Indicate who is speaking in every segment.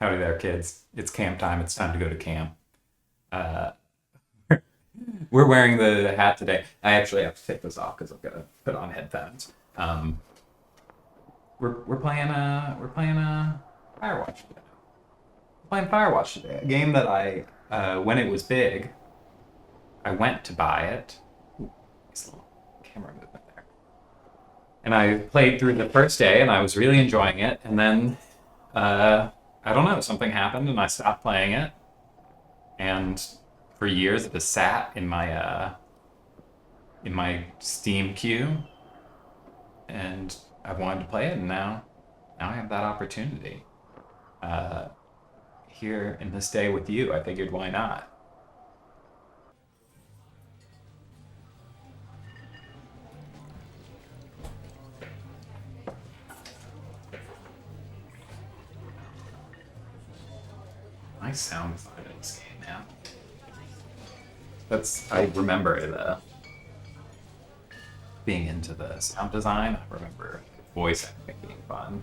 Speaker 1: Howdy there, kids. It's camp time. It's time to go to camp. Uh, we're wearing the hat today. I actually have to take this off because I've got to put on headphones. We're playing Firewatch today. We're playing Firewatch today, a game that when it was big, I went to buy it. Ooh, nice little camera movement there. And I played through the first day, and I was really enjoying it. And then I don't know, something happened and I stopped playing it. And for years it just sat in my Steam queue, and I wanted to play it, and now I have that opportunity. Here in this day with you, I figured why not? Nice sound design in this game, man. I remember it, being into the sound design. I remember voice acting being fun.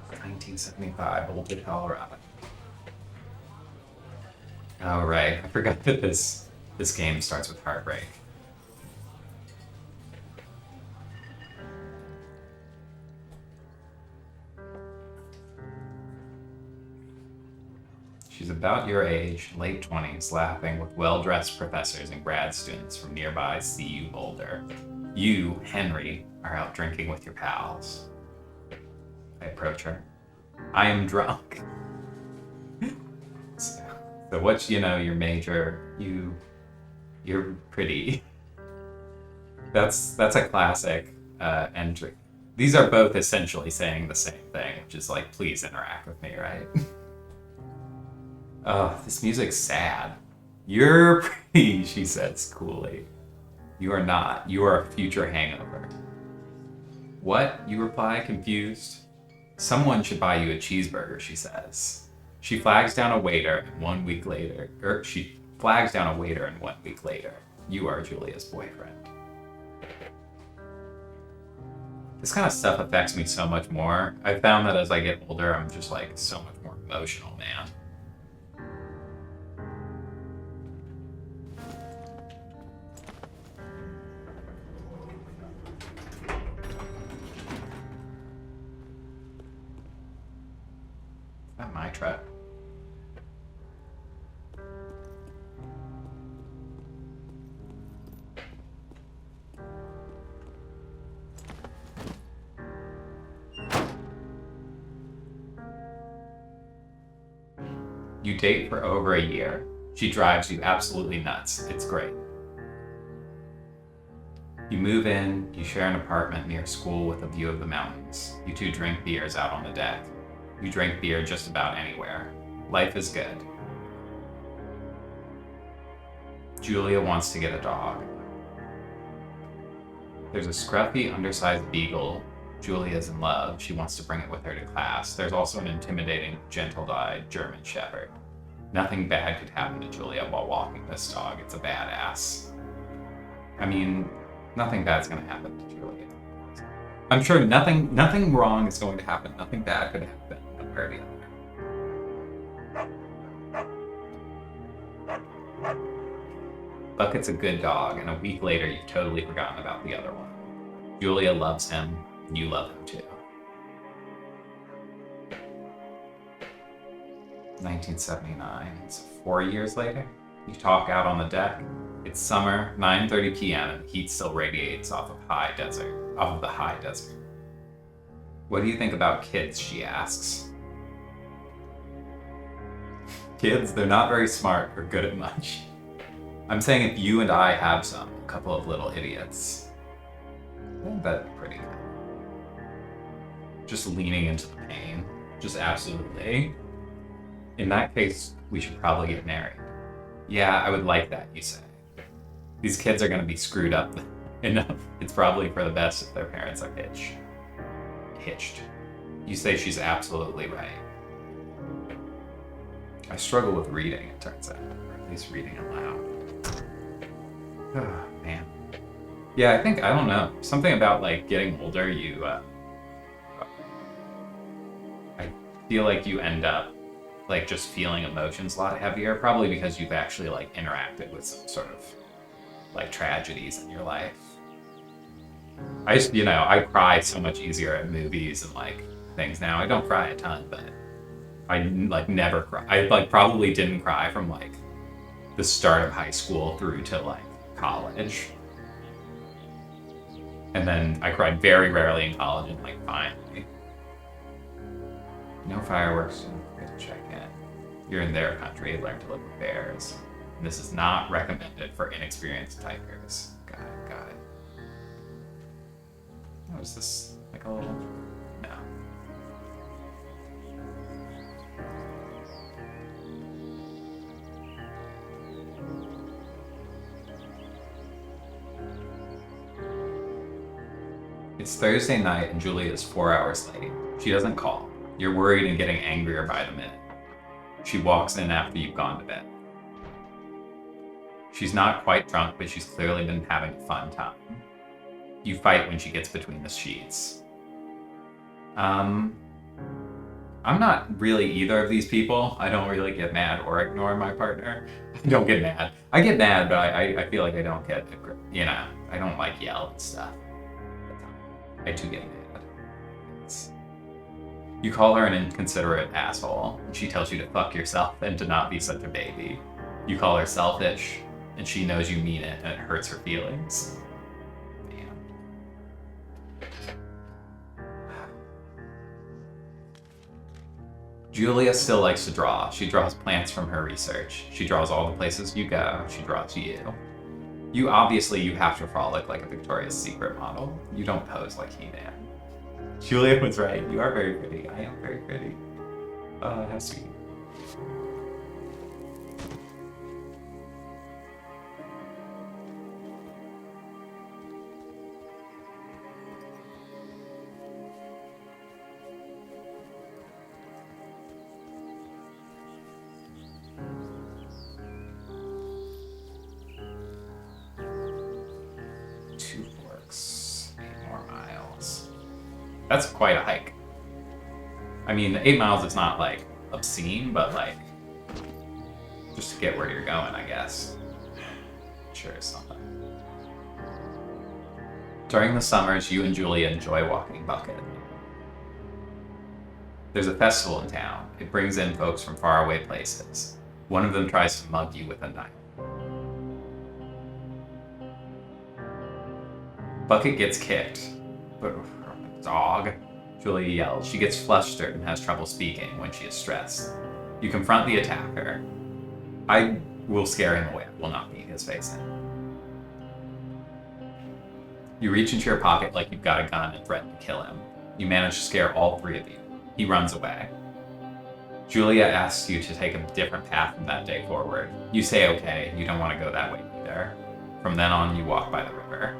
Speaker 1: 1975, Boulder, Colorado. Oh, right. I forgot that this game starts with heartbreak. She's about your age, late 20s, laughing with well-dressed professors and grad students from nearby CU Boulder. You, Henry, are out drinking with your pals. I approach her. I am drunk. So what's, your major? You're pretty. That's a classic entry. These are both essentially saying the same thing, which is like, please interact with me, right? Oh, this music's sad. You're pretty, she says coolly. You are not. You are a future hangover. What? You reply, confused. Someone should buy you a cheeseburger, she says. She flags down a waiter, and 1 week later, you are Julia's boyfriend. This kind of stuff affects me so much more. I found that as I get older, I'm just like so much more emotional, man. Not my truck. You date for over a year. She drives you absolutely nuts. It's great. You move in, you share an apartment near school with a view of the mountains. You two drink beers out on the deck. You drink beer just about anywhere. Life is good. Julia wants to get a dog. There's a scruffy, undersized beagle. Julia's in love. She wants to bring it with her to class. There's also an intimidating, gentle-eyed German Shepherd. Nothing bad could happen to Julia while walking this dog. It's a badass. I mean, nothing bad's gonna happen to Julia. I'm sure nothing wrong is going to happen. Nothing bad could happen one way or the other. Bucket's a good dog, and a week later you've totally forgotten about the other one. Julia loves him, and you love him too. 1979. It's 4 years later. You talk out on the deck. It's summer, 9:30 p.m., and the heat still radiates off of the high desert. What do you think about kids? She asks. Kids, they're not very smart or good at much. I'm saying if you and I have a couple of little idiots, that'd be pretty good. Just leaning into the pain. Just absolutely. In that case, we should probably get married. Yeah, I would like that, you say. These kids are going to be screwed up enough. It's probably for the best if their parents are hitched. You say she's absolutely right. I struggle with reading, it turns out. Or at least reading aloud. Oh, man. Yeah, I don't know. Something about, like, getting older, feel like you end up like just feeling emotions a lot heavier, probably because you've actually like interacted with some sort of like tragedies in your life. I just, I cry so much easier at movies and like things now. I don't cry a ton, but I like never cry. I like probably didn't cry from like the start of high school through to like college. And then I cried very rarely in college and like finally. No fireworks, good to check in. You're in their country, learn to live with bears. And this is not recommended for inexperienced hikers. Got it. Oh, is this like a little... No. It's Thursday night and Julia is 4 hours late. She doesn't call. You're worried and getting angrier by the minute. She walks in after you've gone to bed. She's not quite drunk, but she's clearly been having a fun time. You fight when she gets between the sheets. I'm not really either of these people. I don't really get mad or ignore my partner. I don't get mad. I get mad, but I feel like I don't get, I don't like yell and stuff. I too get mad. You call her an inconsiderate asshole, and she tells you to fuck yourself and to not be such a baby. You call her selfish, and she knows you mean it, and it hurts her feelings. Damn. Julia still likes to draw. She draws plants from her research. She draws all the places you go. She draws you. You have to frolic like a Victoria's Secret model. You don't pose like He-Man. Julia was right. You are very pretty. I am very pretty. How sweet. That's quite a hike. I mean, 8 miles is not like obscene, but like just to get where you're going, I guess. Sure is something. During the summers, you and Julia enjoy walking Bucket. There's a festival in town. It brings in folks from faraway places. One of them tries to mug you with a knife. Bucket gets kicked, but dog, Julia yells. She gets flustered and has trouble speaking when she is stressed. You confront the attacker. I will scare him away. I will not beat his face in. You reach into your pocket like you've got a gun and threaten to kill him. You manage to scare all three of you. He runs away. Julia asks you to take a different path from that day forward. You say okay, you don't want to go that way either. From then on, you walk by the river.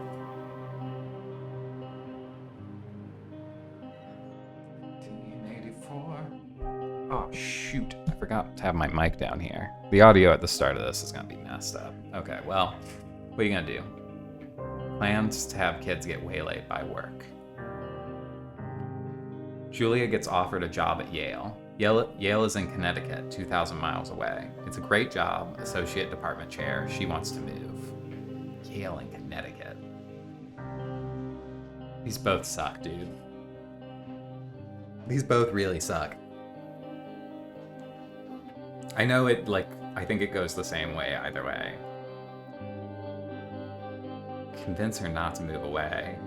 Speaker 1: Oh, shoot. I forgot to have my mic down here. The audio at the start of this is going to be messed up. Okay, well, what are you going to do? Plans to have kids get waylaid by work. Julia gets offered a job at Yale. Yale is in Connecticut, 2,000 miles away. It's a great job, associate department chair. She wants to move. Yale in Connecticut. These both suck, dude. These both really suck. I know I think it goes the same way either way. Convince her not to move away,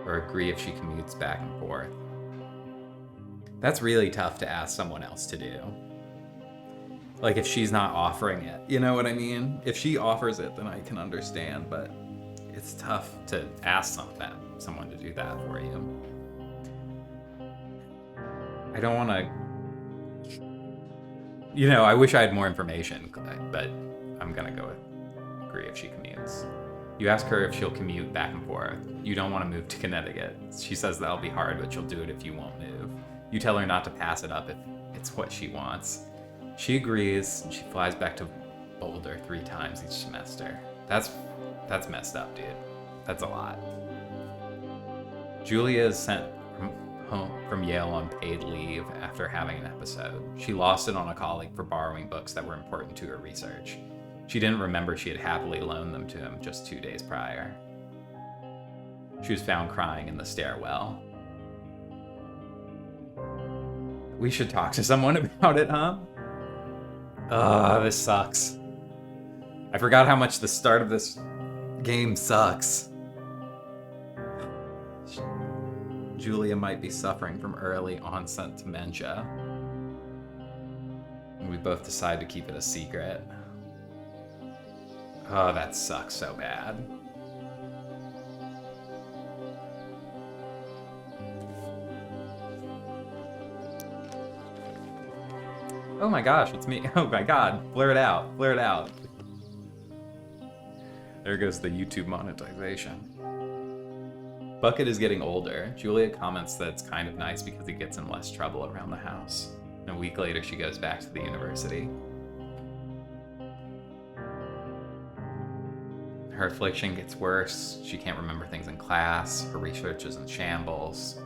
Speaker 1: or agree if she commutes back and forth. That's really tough to ask someone else to do. Like, if she's not offering it, you know what I mean? If she offers it, then I can understand, but it's tough to ask someone to do that for you. I don't want to... I wish I had more information, but I'm going to go with agree if she commutes. You ask her if she'll commute back and forth. You don't want to move to Connecticut. She says that'll be hard, but she'll do it if you won't move. You tell her not to pass it up if it's what she wants. She agrees, and she flies back to Boulder 3 times each semester. That's messed up, dude. That's a lot. Julia is sent home from Yale on paid leave after having an episode. She lost it on a colleague for borrowing books that were important to her research. She didn't remember she had happily loaned them to him just 2 days prior. She was found crying in the stairwell. We should talk to someone about it, huh? This sucks. I forgot how much the start of this game sucks. Julia might be suffering from early onset dementia. And we both decide to keep it a secret. Oh, that sucks so bad. Oh my gosh, it's me. Oh my god, blur it out, blur it out. There goes the YouTube monetization. Bucket is getting older. Julia comments that it's kind of nice because he gets in less trouble around the house. And a week later, she goes back to the university. Her affliction gets worse. She can't remember things in class. Her research is in shambles.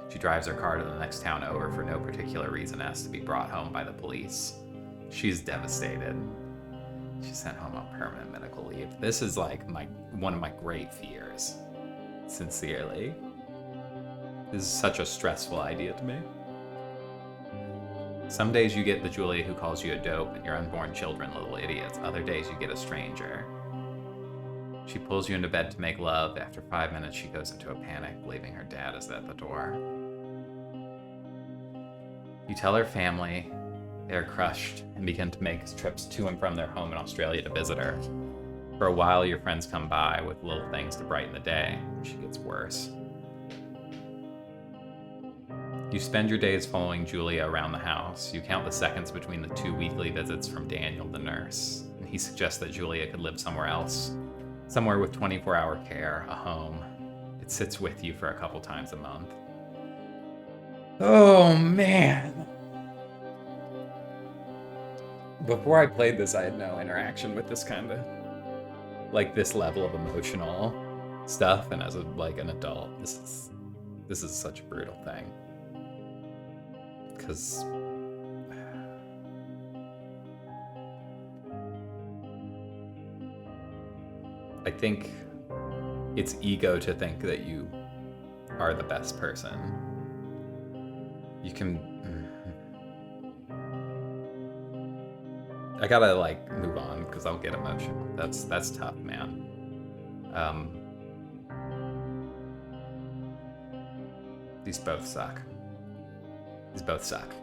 Speaker 1: She drives her car to the next town over for no particular reason, as to be brought home by the police. She's devastated. She's sent home on permanent medical leave. This is like one of my great fears. Sincerely. This is such a stressful idea to me. Some days you get the Julia who calls you a dope and your unborn children little idiots. Other days you get a stranger. She pulls you into bed to make love. After 5 minutes, she goes into a panic, believing her dad is at the door. You tell her family. They are crushed and begin to make trips to and from their home in Australia to visit her. For a while, your friends come by with little things to brighten the day. She gets worse. You spend your days following Julia around the house. You count the seconds between the 2 weekly visits from Daniel, the nurse. And he suggests that Julia could live somewhere else. Somewhere with 24-hour care, a home. It sits with you for a couple times a month. Oh, man. Before I played this, I had no interaction with this kind of, like, this level of emotional stuff. And as an adult, this is such a brutal thing. Because I think it's ego to think that you are the best person. You can... I gotta, move on, because I'll get emotional. That's tough, man. These both suck. These both suck.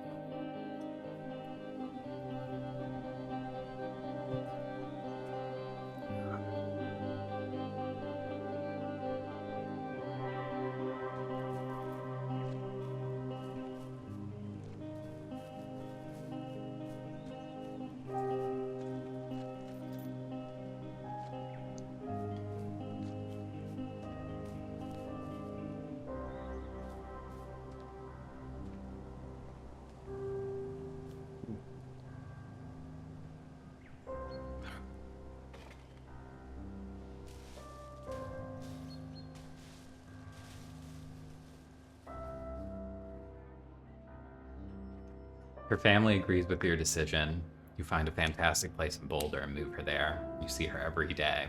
Speaker 1: Her family agrees with your decision. You find a fantastic place in Boulder and move her there. You see her every day,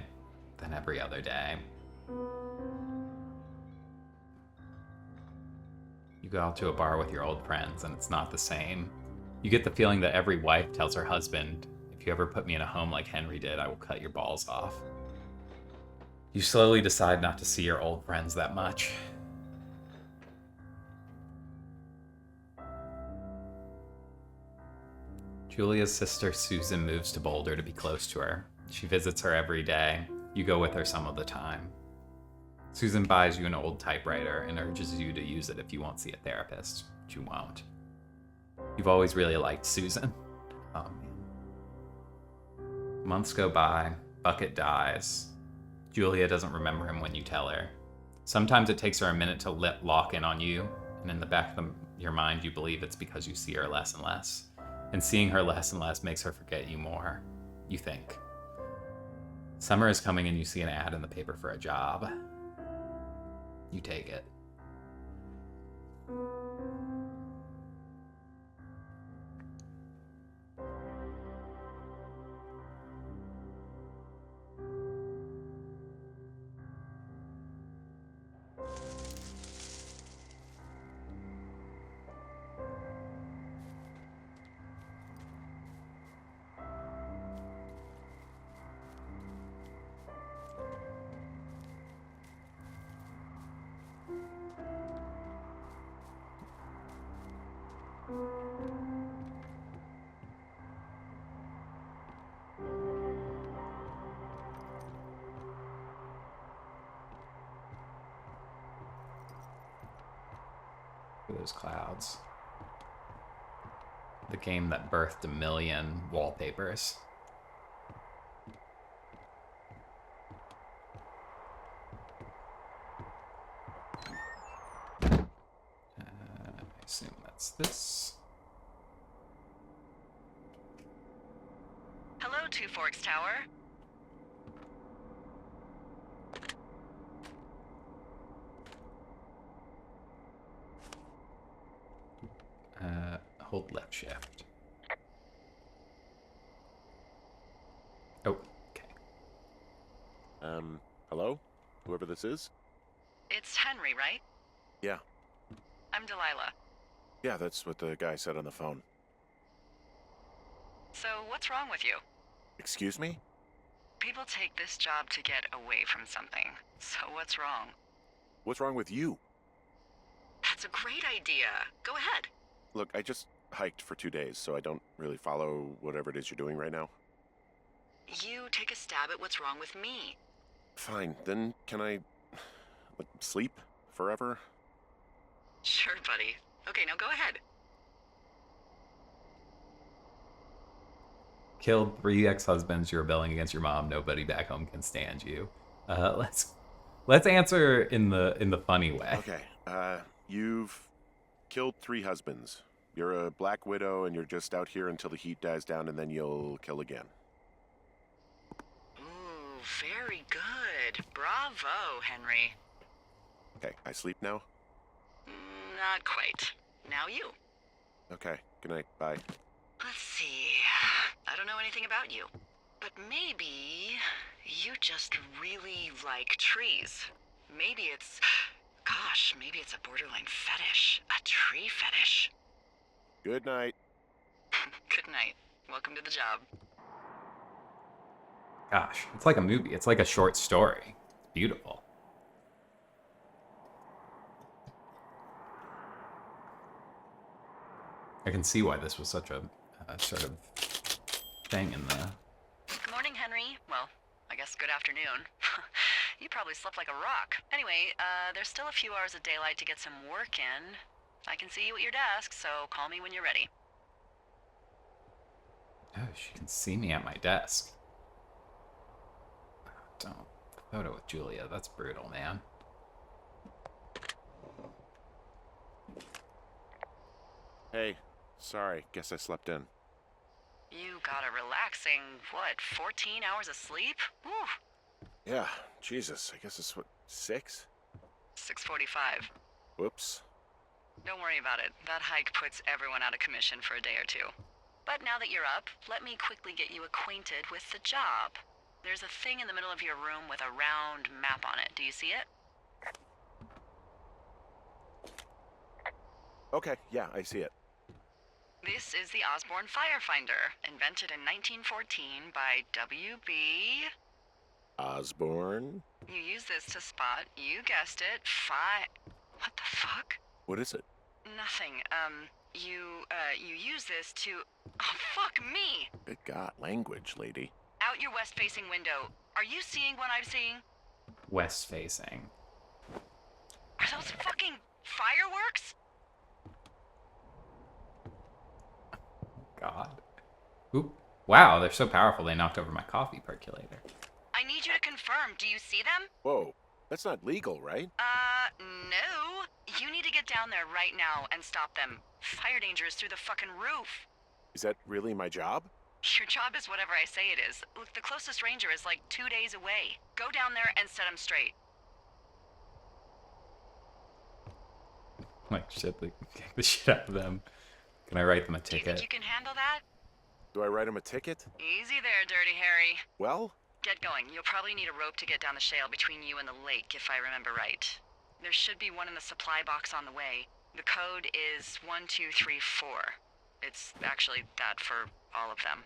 Speaker 1: then every other day. You go out to a bar with your old friends and it's not the same. You get the feeling that every wife tells her husband, if you ever put me in a home like Henry did, I will cut your balls off. You slowly decide not to see your old friends that much. Julia's sister Susan moves to Boulder to be close to her. She visits her every day. You go with her some of the time. Susan buys you an old typewriter and urges you to use it if you won't see a therapist, but you won't. You've always really liked Susan. Oh, man. Months go by. Bucket dies. Julia doesn't remember him when you tell her. Sometimes it takes her a minute to lock in on you, and in the back of your mind you believe it's because you see her less and less. And seeing her less and less makes her forget you more, you think. Summer is coming and you see an ad in the paper for a job. You take it. Look at those clouds. The game that birthed a million wallpapers. I assume that's this.
Speaker 2: Hello, Two Forks Tower.
Speaker 1: Hold left shift. Oh, okay.
Speaker 3: Hello? Whoever this is?
Speaker 2: It's Henry, right?
Speaker 3: Yeah.
Speaker 2: I'm Delilah.
Speaker 3: Yeah, that's what the guy said on the phone.
Speaker 2: So, what's wrong with you?
Speaker 3: Excuse me?
Speaker 2: People take this job to get away from something. So, what's wrong?
Speaker 3: What's wrong with you?
Speaker 2: That's a great idea. Go ahead.
Speaker 3: Look, I just hiked for 2 days, so I don't really follow whatever it is you're doing right now.
Speaker 2: You take a stab at what's wrong with me.
Speaker 3: Fine, then can I, sleep forever?
Speaker 2: Sure, buddy. Okay, now go ahead.
Speaker 1: Killed 3 ex-husbands. You're rebelling against your mom. Nobody back home can stand you. Let's answer in the funny way.
Speaker 3: Okay, you've killed 3 husbands. You're a black widow and you're just out here until the heat dies down and then you'll kill again.
Speaker 2: Ooh, very good. Bravo, Henry.
Speaker 3: Okay, I sleep now?
Speaker 2: Not quite. Now you.
Speaker 3: Okay, good night, bye.
Speaker 2: Let's see. I don't know anything about you. But maybe you just really like trees. Maybe it's a borderline fetish. A tree fetish.
Speaker 3: Good night.
Speaker 2: Good night. Welcome to the job.
Speaker 1: Gosh, it's like a movie. It's like a short story. It's beautiful. I can see why this was such a sort of thing in the...
Speaker 2: Good morning, Henry. Well, I guess good afternoon. You probably slept like a rock. Anyway, there's still a few hours of daylight to get some work in. I can see you at your desk, so call me when you're ready.
Speaker 1: Oh, she can see me at my desk. Don't. Photo with Julia. That's brutal, man.
Speaker 3: Hey, sorry, guess I slept in.
Speaker 2: You got a relaxing, 14 hours of sleep? Whew.
Speaker 3: Yeah, Jesus, I guess it's 6?
Speaker 2: 6:45.
Speaker 3: Whoops.
Speaker 2: Don't worry about it. That hike puts everyone out of commission for a day or two. But now that you're up, let me quickly get you acquainted with the job. There's a thing in the middle of your room with a round map on it. Do you see it?
Speaker 3: Okay, yeah, I see it.
Speaker 2: This is the Osborne Firefinder, invented in 1914 by W.B.
Speaker 3: Osborne?
Speaker 2: You use this to spot, you guessed it, What the fuck?
Speaker 3: What is it?
Speaker 2: Nothing. You use this to... Oh, fuck me!
Speaker 3: Good God, language, lady.
Speaker 2: Out your west-facing window. Are you seeing what I'm seeing?
Speaker 1: West facing.
Speaker 2: Are those fucking fireworks?
Speaker 1: God. Oop. Wow, they're so powerful they knocked over my coffee percolator.
Speaker 2: I need you to confirm. Do you see them?
Speaker 3: Whoa, that's not legal, right?
Speaker 2: No. You need to get down there right now and stop them. Fire danger is through the fucking roof.
Speaker 3: Is that really my job?
Speaker 2: Your job is whatever I say it is. Look, the closest ranger is like 2 days away. Go down there and set them straight.
Speaker 1: Like, shit, they kick the shit out of them. Can I write them a
Speaker 2: Do you
Speaker 1: ticket?
Speaker 2: think you can handle that?
Speaker 3: Do I write him a ticket?
Speaker 2: Easy there, Dirty Harry.
Speaker 3: Well?
Speaker 2: Get going. You'll probably need a rope to get down the shale between you and the lake, if I remember right. There should be one in the supply box on the way. The code is 1234. It's actually that for all of them.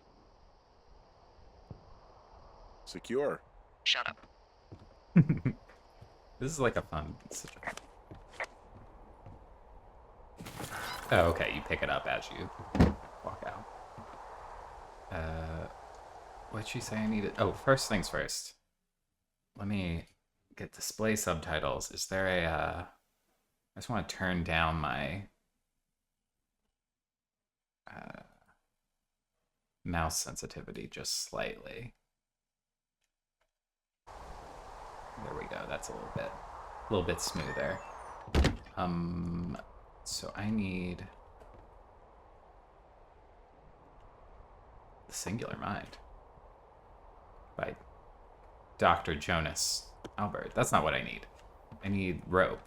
Speaker 3: Secure.
Speaker 2: Shut up.
Speaker 1: This is like a fun... Oh, okay, you pick it up as you walk out. What'd she say I needed? Oh, first things first. Let me get display subtitles. Is there a, I just want to turn down my mouse sensitivity just slightly. There we go. That's a little bit smoother. So I need The Singular Mind by Dr. Jonas Albert. That's not what I need. I need rope.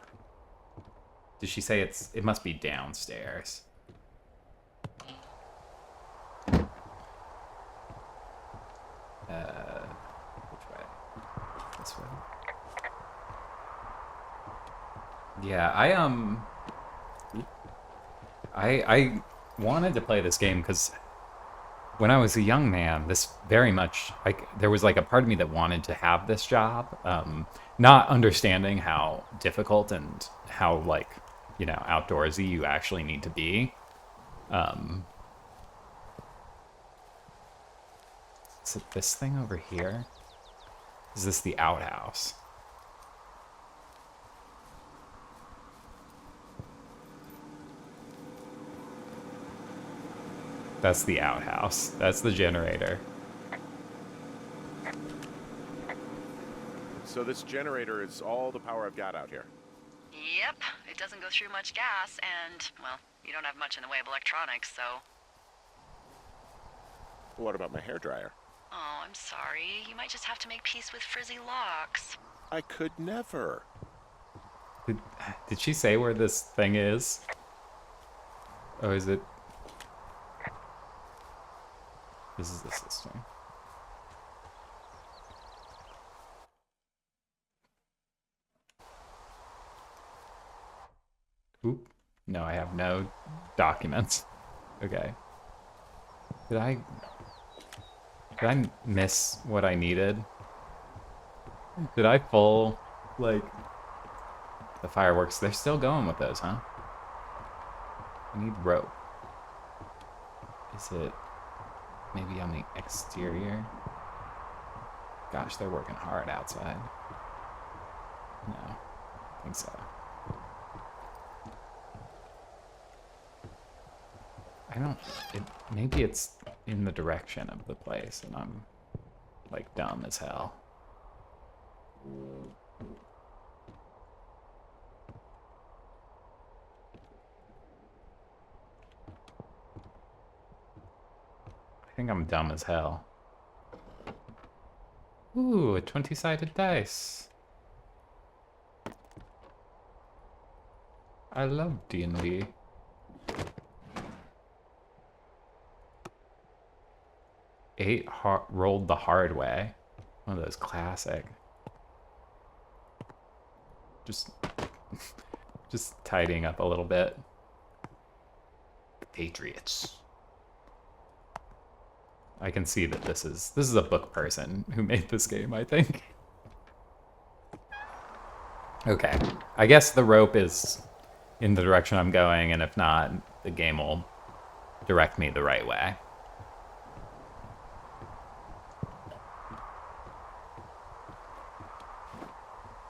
Speaker 1: Did she say it must be downstairs? Which way? This way. Yeah, I wanted to play this game because when I was a young man, this very much, like, there was like a part of me that wanted to have this job, not understanding how difficult and how, like, you know, outdoorsy you actually need to be. Is it this thing over here? Is this the outhouse? That's the outhouse. That's the generator.
Speaker 3: So this generator is all the power I've got out here.
Speaker 2: Yep, it doesn't go through much gas, and, well, you don't have much in the way of electronics, so...
Speaker 3: What about my hairdryer?
Speaker 2: Oh, I'm sorry. You might just have to make peace with frizzy locks.
Speaker 3: I could never.
Speaker 1: Did she say where this thing is? Oh, is it? This is the system. Oop. No, I have no documents. Okay. Did I miss what I needed? Did I pull, like, the fireworks? They're still going with those, huh? I need rope. Is it maybe on the exterior? Gosh, they're working hard outside. No, I think so. Maybe it's in the direction of the place and I'm, like, dumb as hell. I think I'm dumb as hell. Ooh, a 20-sided dice. I love D&D. Eight rolled the hard way. One of those classic. Just tidying up a little bit. Patriots. I can see that this is a book person who made this game, I think. Okay. I guess the rope is in the direction I'm going, and if not, the game will direct me the right way.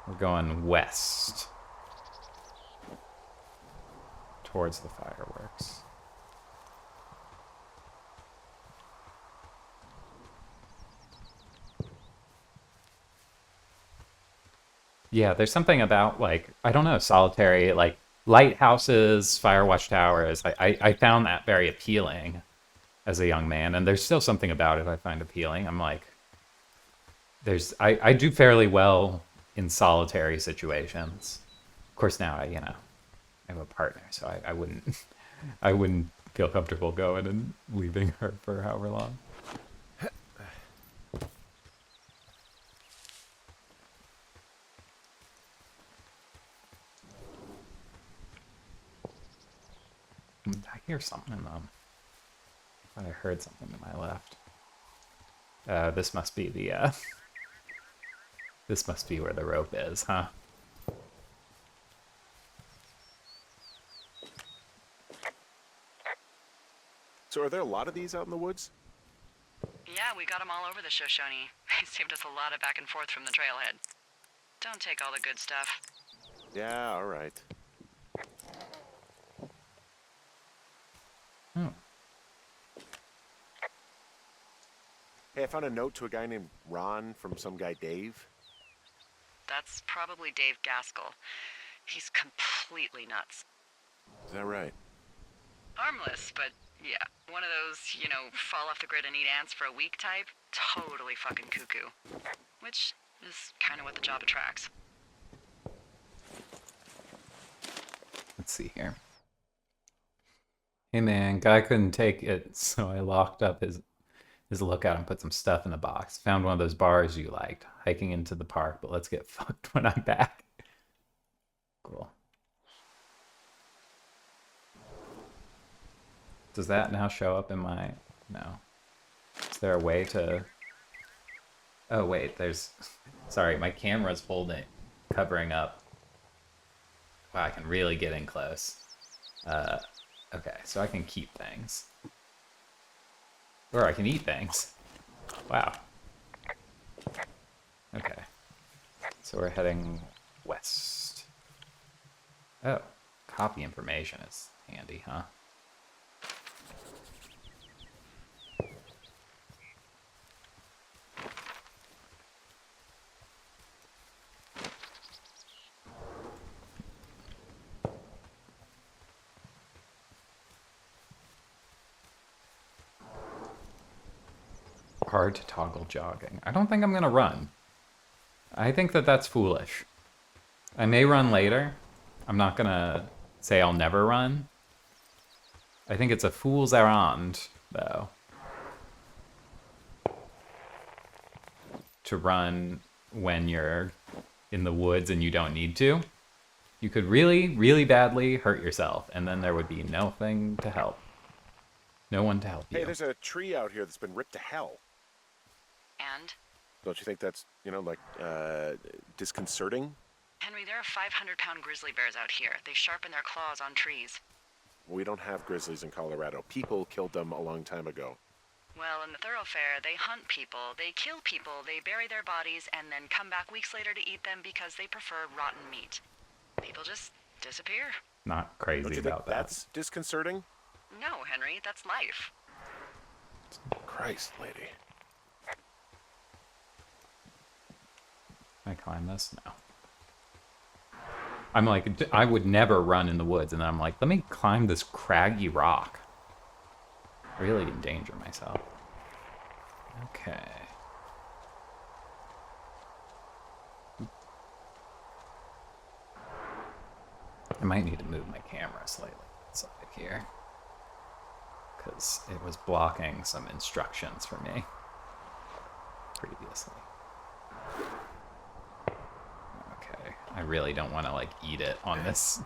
Speaker 1: We're going west. Towards the fireworks. Yeah, there's something about, like, I don't know, solitary, like, lighthouses, Firewatch towers. I found that very appealing as a young man, and there's still something about it I find appealing. I'm like, I do fairly well in solitary situations. Of course, now I have a partner, so I wouldn't feel comfortable going and leaving her for however long. I hear something in them. I thought I heard something to my left. This must be the this must be where the rope is, huh?
Speaker 3: So are there a lot of these out in the woods?
Speaker 2: Yeah, we got them all over the Shoshone. They saved us a lot of back and forth from the trailhead. Don't take all the good stuff.
Speaker 3: Yeah, all right.
Speaker 1: Oh.
Speaker 3: Hey, I found a note to a guy named Ron from some guy Dave.
Speaker 2: That's probably Dave Gaskell. He's completely nuts.
Speaker 3: Is that right?
Speaker 2: Harmless, but yeah, one of those, fall off the grid and eat ants for a week type. Totally fucking cuckoo. Which is kind of what the job attracts.
Speaker 1: Let's see here. Hey man, guy couldn't take it, so I locked up his lookout and put some stuff in a box. Found one of those bars you liked. Hiking into the park, but let's get fucked when I'm back. Cool. Does that now show up in my... No. Is there a way to... Oh wait, there's... Sorry, my camera's holding, covering up. Wow, I can really get in close. Okay, so I can keep things. Or I can eat things. Wow. Okay. So we're heading west. Oh, copy information is handy, huh? Hard to toggle jogging. I don't think I'm gonna run. I think that that's foolish. I may run later. I'm not gonna say I'll never run. I think it's a fool's errand, though, to run when you're in the woods and you don't need to. You could really, really badly hurt yourself, and then there would be nothing to help. No one to help you.
Speaker 3: Hey, there's a tree out here that's been ripped to hell.
Speaker 2: And?
Speaker 3: Don't you think that's, disconcerting?
Speaker 2: Henry, there are 500-pound grizzly bears out here. They sharpen their claws on trees.
Speaker 3: We don't have grizzlies in Colorado. People killed them a long time ago.
Speaker 2: Well, in the thoroughfare, they hunt people, they kill people, they bury their bodies, and then come back weeks later to eat them because they prefer rotten meat. People just disappear.
Speaker 1: Not crazy
Speaker 3: Don't you
Speaker 1: about
Speaker 3: think that's disconcerting?
Speaker 2: No, Henry, that's life.
Speaker 3: Christ, lady.
Speaker 1: Can I climb this? No. I'm like, I would never run in the woods, and then I'm like, let me climb this craggy rock. Really endanger myself. Okay. I might need to move my camera slightly inside here, because it was blocking some instructions for me previously. Okay, I really don't want to like eat it on this.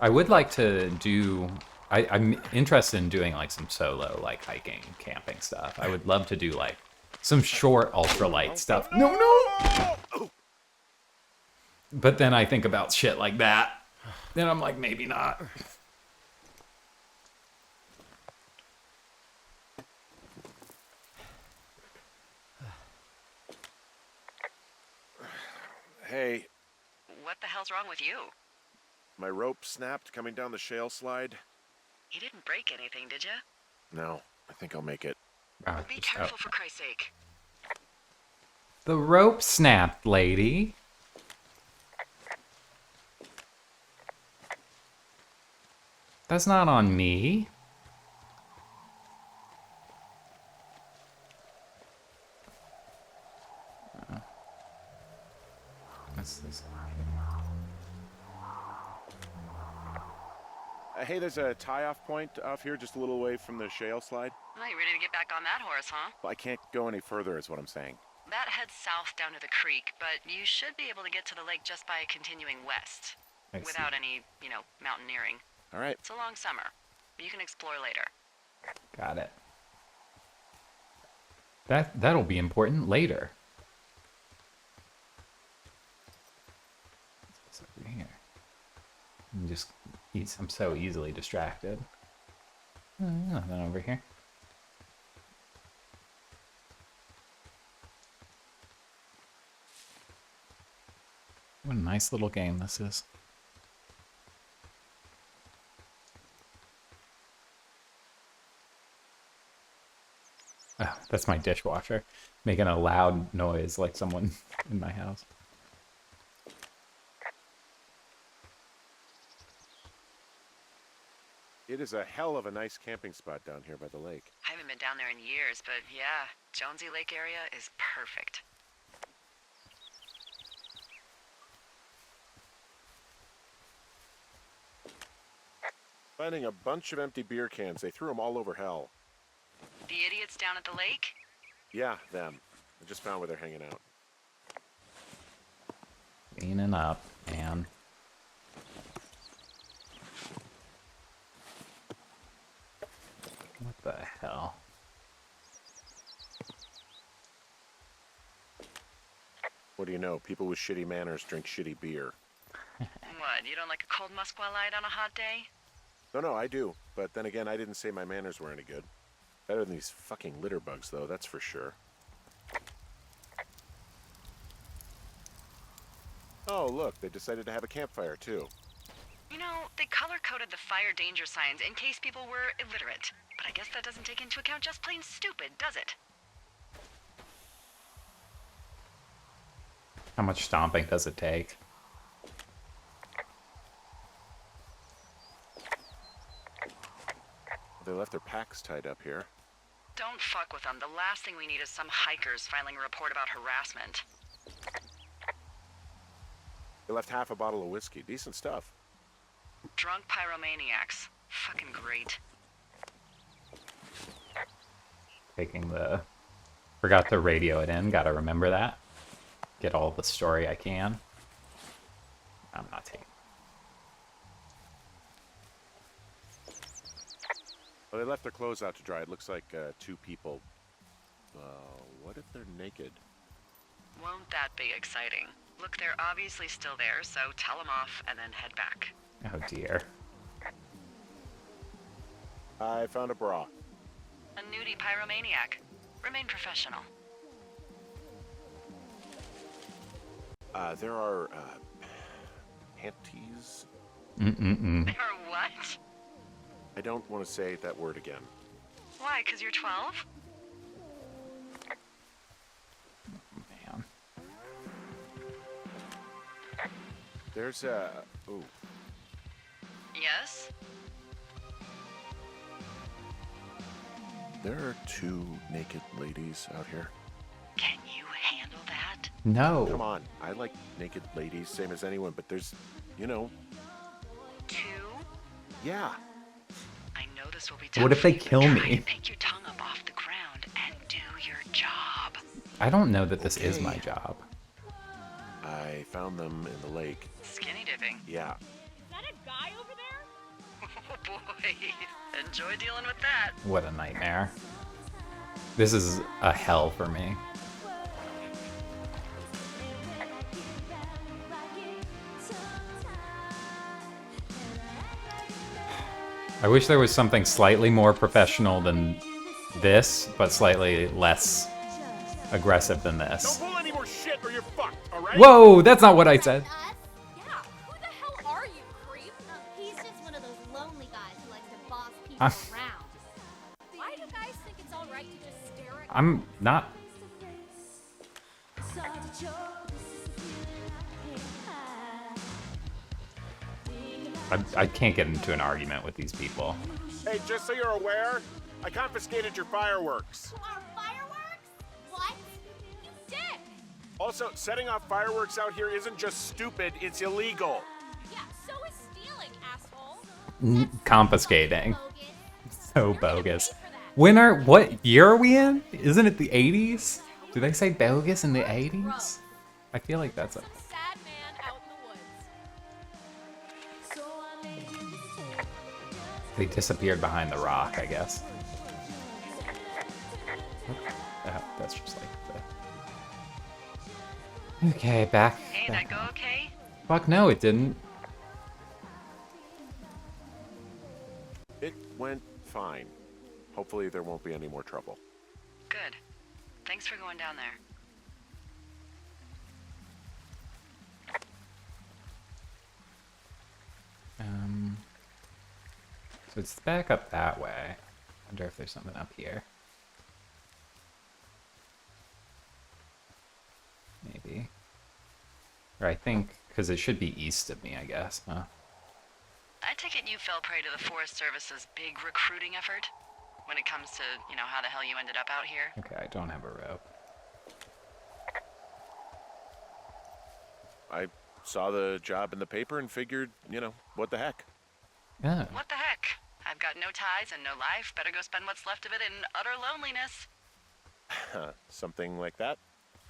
Speaker 1: I would like to do, I'm interested in doing like some solo like hiking, camping stuff. I would love to do like some short ultralight stuff. No! But then I think about shit like that. Then I'm like, maybe not.
Speaker 3: Hey,
Speaker 2: What the hell's wrong with you?
Speaker 3: my rope snapped coming down the shale slide.
Speaker 2: You didn't break anything, did you?
Speaker 3: No, I think I'll make it.
Speaker 2: Be careful, for Christ's sake.
Speaker 1: The rope snapped, lady. That's not on me. What's this?
Speaker 3: Hey, there's a tie-off point off here just a little away from the shale slide.
Speaker 2: Well, you ready to get back on that horse, huh?
Speaker 3: Well, I can't go any further is what I'm saying.
Speaker 2: That heads south down to the creek, but you should be able to get to the lake just by continuing west.
Speaker 1: I see.
Speaker 2: Without any, mountaineering.
Speaker 3: All right.
Speaker 2: It's a long summer. You can explore later.
Speaker 1: Got it. That'll be important later. What's over here? I'm so easily distracted. Nothing over here. What a nice little game this is. Oh, that's my dishwasher making a loud noise like someone in my house.
Speaker 3: It is a hell of a nice camping spot down here by the lake.
Speaker 2: I haven't been down there in years, but yeah, Jonesy Lake area is perfect.
Speaker 3: Finding a bunch of empty beer cans. They threw them all over hell.
Speaker 2: The idiots down at the lake?
Speaker 3: Yeah, them. I just found where they're hanging out.
Speaker 1: Cleaning up, man. What the hell?
Speaker 3: What do you know? People with shitty manners drink shitty beer.
Speaker 2: What, you don't like a cold Musqua Light on a hot day?
Speaker 3: No, I do. But then again, I didn't say my manners were any good. Better than these fucking litter bugs, though, that's for sure. Oh, look, they decided to have a campfire, too.
Speaker 2: You know, they color-coded the fire danger signs in case people were illiterate. But I guess that doesn't take into account just plain stupid, does it?
Speaker 1: How much stomping does it take?
Speaker 3: They left their packs tied up here.
Speaker 2: Don't fuck with them. The last thing we need is some hikers filing a report about harassment.
Speaker 3: They left half a bottle of whiskey. Decent stuff.
Speaker 2: Drunk pyromaniacs. Fucking great.
Speaker 1: Taking the... Forgot to radio it in. Gotta remember that. Get all the story I can. I'm not taking...
Speaker 3: Well, they left their clothes out to dry. It looks like 2 people. What if they're naked?
Speaker 2: Won't that be exciting? Look, they're obviously still there, so tell them off and then head back.
Speaker 1: Oh dear.
Speaker 3: I found a bra.
Speaker 2: A nudie pyromaniac. Remain professional.
Speaker 3: There are, panties?
Speaker 1: Mm-mm-mm.
Speaker 2: Or what?
Speaker 3: I don't want to say that word again.
Speaker 2: Why, 'cause you're 12?
Speaker 1: Man.
Speaker 3: There's a... Ooh.
Speaker 2: Yes?
Speaker 3: There are 2 naked ladies out here.
Speaker 2: Can you handle that?
Speaker 1: No.
Speaker 3: Come on. I like naked ladies, same as anyone, but there's, you know...
Speaker 2: 2?
Speaker 3: Yeah.
Speaker 2: I know this will be tough.
Speaker 1: What if they
Speaker 2: for you, but
Speaker 1: kill
Speaker 2: try
Speaker 1: me?
Speaker 2: to pick your tongue up off the ground and do your job.
Speaker 1: I don't know that this is
Speaker 3: Okay.
Speaker 1: my job.
Speaker 3: I found them in the lake.
Speaker 2: Skinny dipping.
Speaker 3: Yeah.
Speaker 4: Is that a guy over there?
Speaker 2: Oh boy. Enjoy dealing with that.
Speaker 1: What a nightmare. This is a hell for me. I wish there was something slightly more professional than this, but slightly less aggressive than this.
Speaker 3: Don't pull any more shit or you're fucked, alright?
Speaker 1: Whoa, that's not what I said.
Speaker 4: Us? Yeah, who the hell are you, creep? He's just one of those lonely guys who likes to boss people
Speaker 1: I'm-
Speaker 4: around. Why do you guys think it's alright to just stare at
Speaker 1: I'm not... I can't get into an argument with these people.
Speaker 3: Hey, just so you're aware, I confiscated your fireworks.
Speaker 4: our fireworks? What? You dick!
Speaker 3: Also, setting off fireworks out here isn't just stupid, it's illegal.
Speaker 4: Yeah, so is stealing, asshole.
Speaker 1: Confiscating.
Speaker 4: Bogus.
Speaker 1: So bogus. What year are we in? Isn't it the 80s? Do they say bogus in the 80s? I feel like that's a...
Speaker 4: Sad man out in the woods.
Speaker 1: They disappeared behind the rock, I guess. Oh, that's just like the... Okay, back.
Speaker 2: Hey, that go okay?
Speaker 1: Fuck no, it didn't.
Speaker 3: It went fine. Hopefully there won't be any more trouble.
Speaker 2: Good. Thanks for going down there.
Speaker 1: So it's back up that way. Wonder if there's something up here. Maybe. Or I think, because it should be east of me, I guess, huh?
Speaker 2: I take it you fell prey to the Forest Service's big recruiting effort? When it comes to, how the hell you ended up out here?
Speaker 1: Okay, I don't have a rope.
Speaker 3: I saw the job in the paper and figured, what the heck.
Speaker 1: Yeah.
Speaker 2: What the heck? I've got no ties and no life. Better go spend what's left of it in utter loneliness.
Speaker 3: Something like that?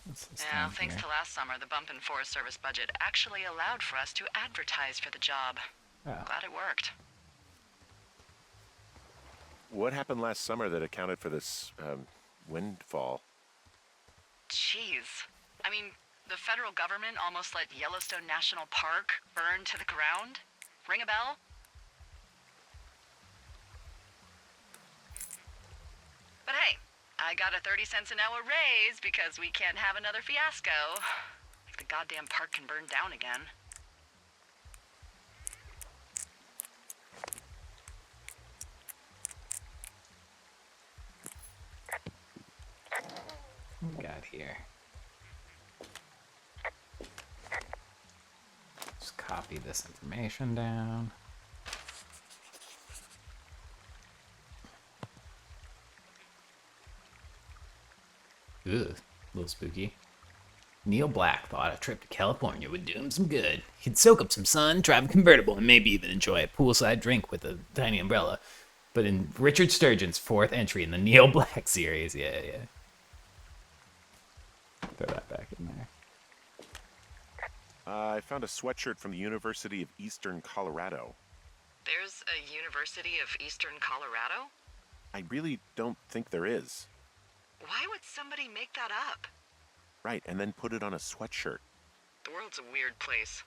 Speaker 1: What's this
Speaker 2: Yeah,
Speaker 1: down
Speaker 2: thanks
Speaker 1: here?
Speaker 2: to last summer, the bump in Forest Service budget actually allowed for us to advertise for the job.
Speaker 1: Oh.
Speaker 2: Glad it worked.
Speaker 3: What happened last summer that accounted for this, windfall?
Speaker 2: Jeez. I mean, the federal government almost let Yellowstone National Park burn to the ground? Ring a bell? But hey, I got a 30 cents an hour raise because we can't have another fiasco. Like the goddamn park can burn down again.
Speaker 1: What we got here? Just copy this information down. Ugh, a little spooky. Neil Black thought a trip to California would do him some good. He'd soak up some sun, drive a convertible, and maybe even enjoy a poolside drink with a tiny umbrella. But in Richard Sturgeon's fourth entry in the Neil Black series, yeah. Throw that back in there.
Speaker 3: I found a sweatshirt from the University of Eastern Colorado.
Speaker 2: There's a University of Eastern Colorado?
Speaker 3: I really don't think there is.
Speaker 2: Why would somebody make that up?
Speaker 3: Right, and then put it on a sweatshirt.
Speaker 2: The world's a weird place.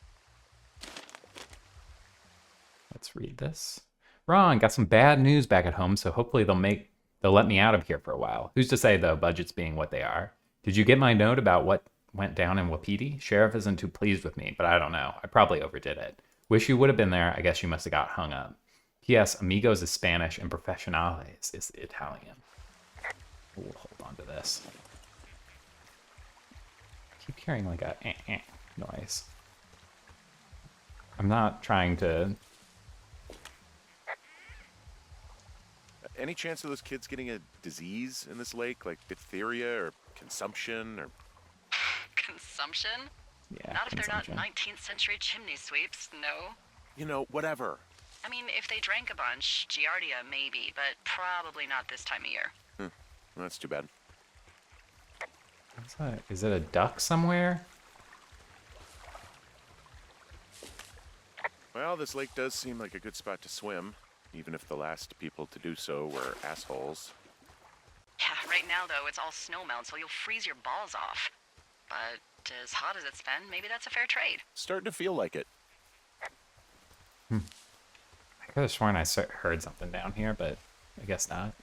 Speaker 1: Let's read this. Ron, got some bad news back at home, so hopefully they'll let me out of here for a while. Who's to say, though, budgets being what they are? Did you get my note about what went down in Wapiti? Sheriff isn't too pleased with me, but I don't know. I probably overdid it. Wish you would have been there. I guess you must have got hung up. P.S. Amigos is Spanish and Professionales is Italian. We'll hold on to this. I keep hearing like a noise. I'm not trying to...
Speaker 3: Any chance of those kids getting a disease in this lake, like diphtheria or consumption or...
Speaker 2: Consumption?
Speaker 1: Yeah,
Speaker 2: Not if they're
Speaker 1: consumption.
Speaker 2: not 19th century chimney sweeps, no.
Speaker 3: Whatever.
Speaker 2: I mean, if they drank a bunch, Giardia maybe, but probably not this time of year.
Speaker 3: Well, that's too bad.
Speaker 1: What's that? Is it a duck somewhere?
Speaker 3: Well, this lake does seem like a good spot to swim, even if the last people to do so were assholes.
Speaker 2: Yeah, right now, though, it's all snowmelt, so you'll freeze your balls off. But as hot as it's been, maybe that's a fair trade.
Speaker 3: Starting to feel like it.
Speaker 1: I could have sworn I heard something down here, but I guess not.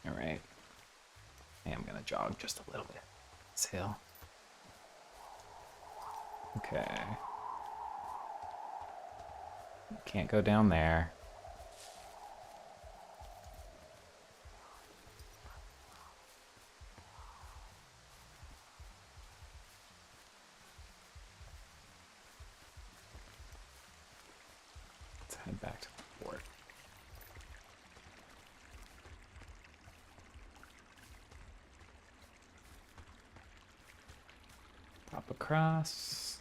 Speaker 1: All right. I am going to jog just a little bit. This hill. Okay. Can't go down there. Let's head back to the fort. Pop across.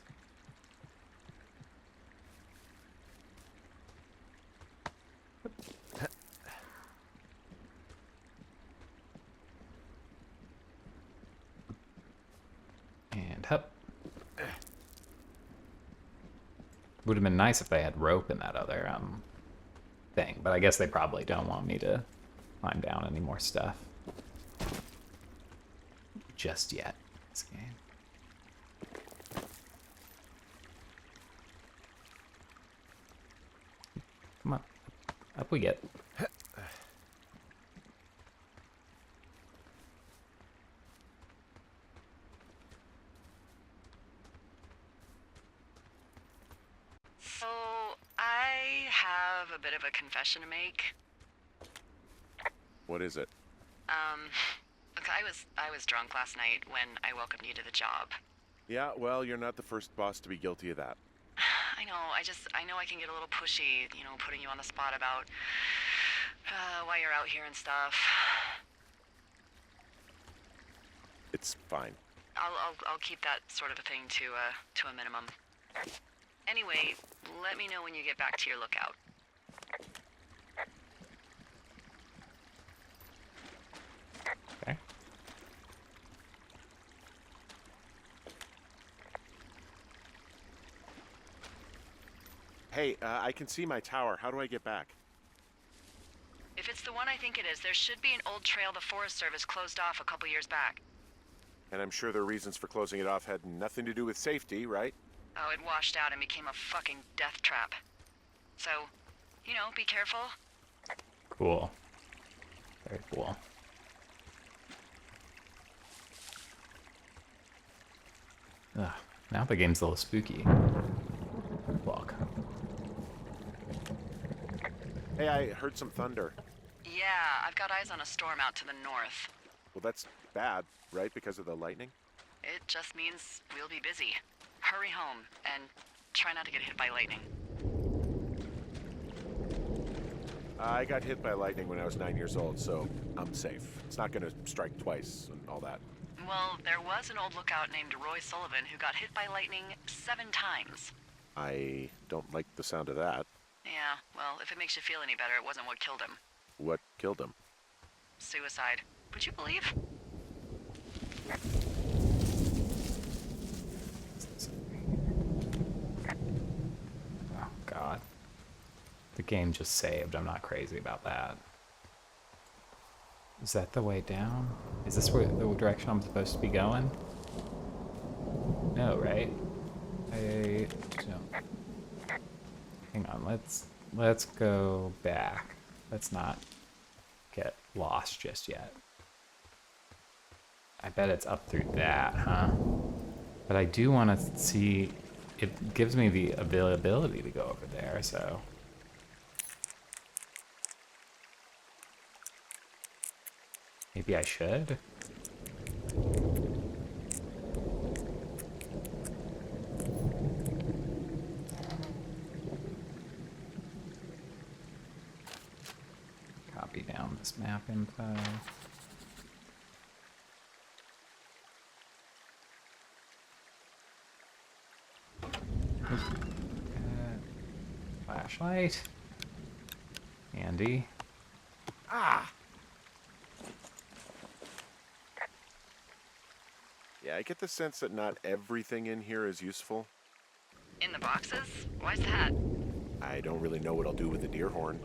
Speaker 1: And hup. Would have been nice if they had rope in that other thing, but I guess they probably don't want me to climb down any more stuff just yet. This game. Come on. Up we get.
Speaker 2: So, I have a bit of a confession to make.
Speaker 3: What is it?
Speaker 2: Look, I was drunk last night when I welcomed you to the job.
Speaker 3: Yeah, well, you're not the first boss to be guilty of that.
Speaker 2: I know, I know I can get a little pushy, putting you on the spot about why you're out here and stuff.
Speaker 3: It's fine.
Speaker 2: I'll keep that sort of a thing to a minimum. Anyway, let me know when you get back to your lookout.
Speaker 1: Okay.
Speaker 3: Hey, I can see my tower. How do I get back?
Speaker 2: If it's the one I think it is, there should be an old trail the Forest Service closed off a couple years back.
Speaker 3: And I'm sure their reasons for closing it off had nothing to do with safety, right?
Speaker 2: Oh, it washed out and became a fucking death trap. So, be careful.
Speaker 1: Cool. Very cool. Ugh, now the game's a little spooky. Walk.
Speaker 3: Hey, I heard some thunder.
Speaker 2: Yeah, I've got eyes on a storm out to the north.
Speaker 3: Well, that's bad, right? Because of the lightning?
Speaker 2: It just means we'll be busy. Hurry home, and try not to get hit by lightning.
Speaker 3: I got hit by lightning when I was 9 years old, so I'm safe. It's not gonna strike twice and all that.
Speaker 2: Well, there was an old lookout named Roy Sullivan who got hit by lightning 7 times.
Speaker 3: I don't like the sound of that.
Speaker 2: Yeah, well, if it makes you feel any better, it wasn't what killed him.
Speaker 3: What killed him?
Speaker 2: Suicide. Would you believe?
Speaker 1: Oh, God. The game just saved. I'm not crazy about that. Is that the way down? Is this where the direction I'm supposed to be going? No, right? I don't. Hang on, let's go back. Let's not get lost just yet. I bet it's up through that, huh? But I do want to see. It gives me the availability to go over there, so. Maybe I should? Copy down this map info. Flashlight. Handy.
Speaker 3: Yeah, I get the sense that not everything in here is useful.
Speaker 2: In the boxes? Why's that?
Speaker 3: I don't really know what I'll do with the deer horn.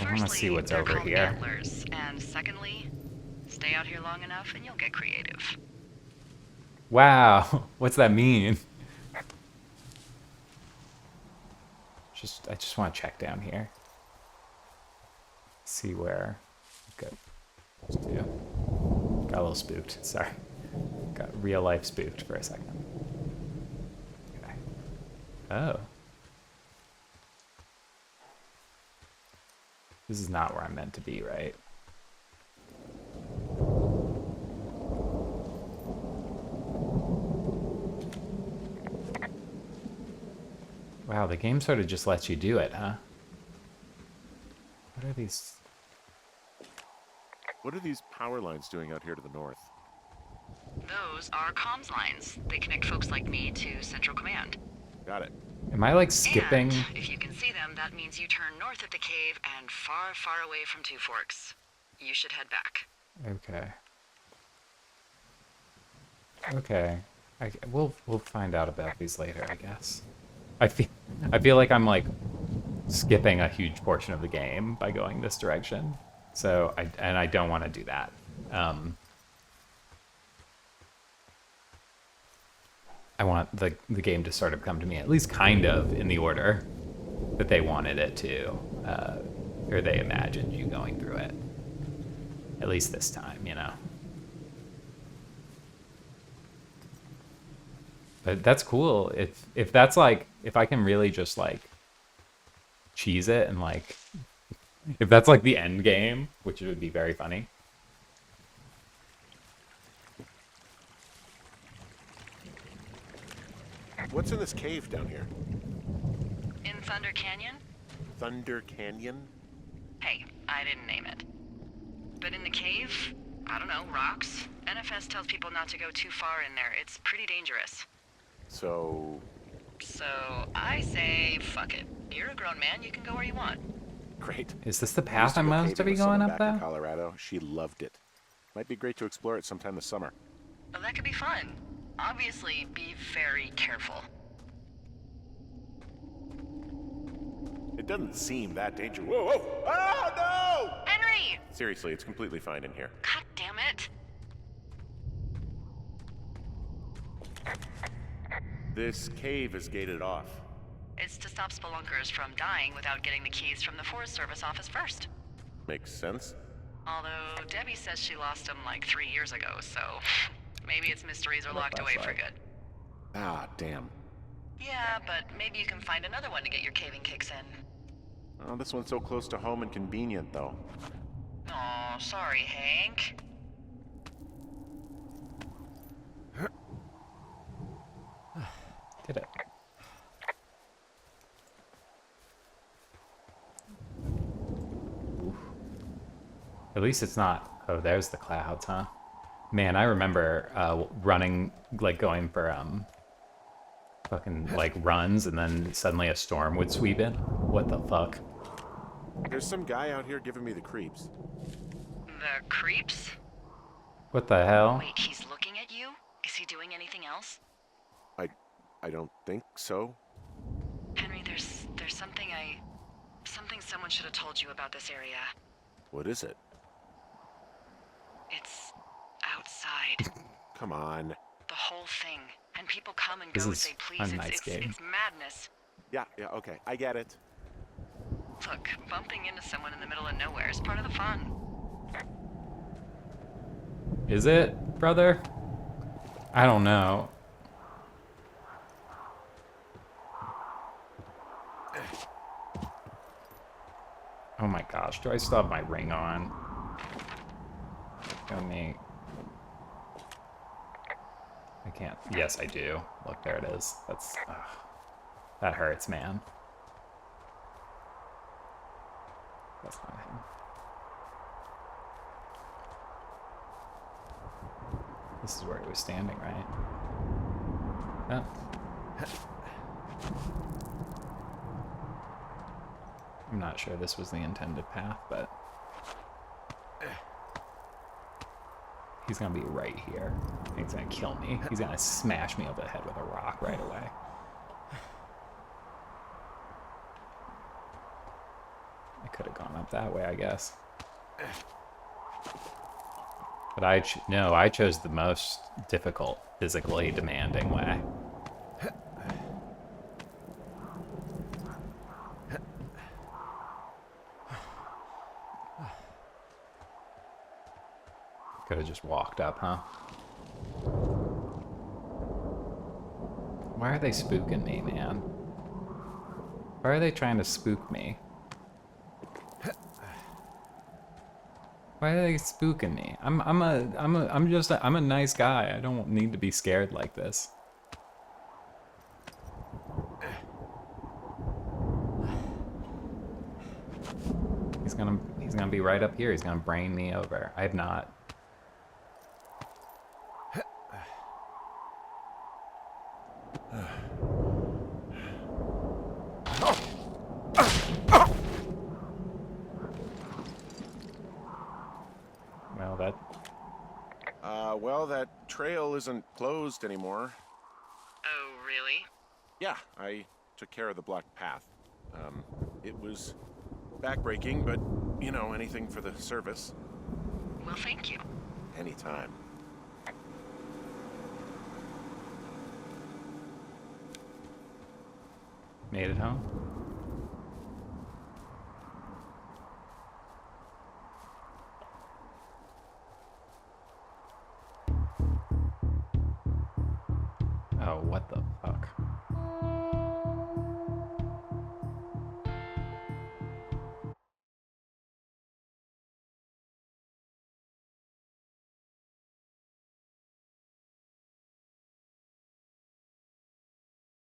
Speaker 1: I wanna
Speaker 2: Firstly,
Speaker 1: see what's
Speaker 2: they're
Speaker 1: over
Speaker 2: called
Speaker 1: here.
Speaker 2: antlers, and secondly, stay out here long enough and you'll get creative.
Speaker 1: Wow, what's that mean? I just want to check down here. See where. Good. Just do. Got a little spooked. Sorry. Got real life spooked for a second. Okay. Oh. This is not where I'm meant to be, right? Wow, the game sort of just lets you do it, huh? What are these?
Speaker 3: What are these power lines doing out here to the north?
Speaker 2: Those are comms lines. They connect folks like me to Central Command.
Speaker 3: Got it.
Speaker 1: Am I like skipping?
Speaker 2: And if you can see them, that means you turn north at the cave and far, far away from Two Forks. You should head back.
Speaker 1: Okay. Okay. We'll find out about these later, I guess. I feel like I'm like skipping a huge portion of the game by going this direction. So I don't want to do that. I want the game to sort of come to me, at least kind of in the order that they wanted it to, or they imagined you going through it. At least this time, you know. But that's cool. If that's like, if I can really just like cheese it and like, if that's like the end game, which would be very funny.
Speaker 3: What's in this cave down here?
Speaker 2: In Thunder Canyon?
Speaker 3: Thunder Canyon?
Speaker 2: Hey, I didn't name it. But in the cave, I don't know, rocks? NFS tells people not to go too far in there. It's pretty dangerous.
Speaker 3: So
Speaker 2: I say, fuck it. You're a grown man, you can go where you want.
Speaker 3: great.
Speaker 1: Is this the
Speaker 3: I used
Speaker 1: path I'm
Speaker 3: go
Speaker 1: supposed to
Speaker 3: caving
Speaker 1: be
Speaker 3: with someone
Speaker 1: going up
Speaker 3: back in
Speaker 1: there?
Speaker 3: Colorado. She loved it. Might be great to explore it sometime this summer.
Speaker 2: Well, that could be fun. Obviously, be very careful.
Speaker 3: It doesn't seem that dangerous. Whoa, whoa! Oh, no!
Speaker 2: Henry!
Speaker 3: Seriously, it's completely fine in here.
Speaker 2: God damn it.
Speaker 3: This cave is gated off.
Speaker 2: It's to stop spelunkers from dying without getting the keys from the Forest Service office first.
Speaker 3: Makes sense.
Speaker 2: Although Debbie says she lost them like 3 years ago, so maybe its mysteries are locked away for good.
Speaker 3: Ah, damn.
Speaker 2: Yeah, but maybe you can find another one to get your caving kicks in.
Speaker 3: Oh, this one's so close to home and convenient, though.
Speaker 2: Aw, sorry, Hank.
Speaker 1: Did it. Oof. At least it's not. Oh, there's the clouds, huh? Man, I remember running, like going for fucking like runs, and then suddenly a storm would sweep in. What the fuck?
Speaker 3: There's some guy out here giving me the creeps.
Speaker 2: The creeps?
Speaker 1: What the hell?
Speaker 2: Wait, he's looking at you? Is he doing anything else?
Speaker 3: I don't think so.
Speaker 2: Henry, there's something someone should have told you about this area.
Speaker 3: What is it?
Speaker 2: It's outside.
Speaker 3: Come on.
Speaker 2: The whole thing. And people come and
Speaker 1: This
Speaker 2: go
Speaker 1: is
Speaker 2: as they please.
Speaker 1: a nice game.
Speaker 2: It's madness.
Speaker 3: Yeah, okay, I get it.
Speaker 2: Look, bumping into someone in the middle of nowhere is part of the fun.
Speaker 1: Is it, brother? I don't know. Oh my gosh, do I still have my ring on? Go me. I can't. Yes, I do. Look, there it is. That's. Ugh. That hurts, man. That's not him. This is where he was standing, right? No. I'm not sure this was the intended path, but he's gonna be right here. He's gonna kill me. He's gonna smash me over the head with a rock right away. I could have gone up that way, I guess. But I chose the most difficult, physically demanding way. Could have just walked up, huh? Why are they spooking me, man? Why are they trying to spook me? Why are they spooking me? I'm a nice guy. I don't need to be scared like this. He's gonna be right up here. He's gonna brain me over. I have not.
Speaker 3: Well, that trail isn't closed anymore.
Speaker 2: Oh, really?
Speaker 3: Yeah, I took care of the blocked path. It was backbreaking, but, you know, anything for the service.
Speaker 2: Well, thank you.
Speaker 3: Anytime.
Speaker 1: Made it home? what the fuck?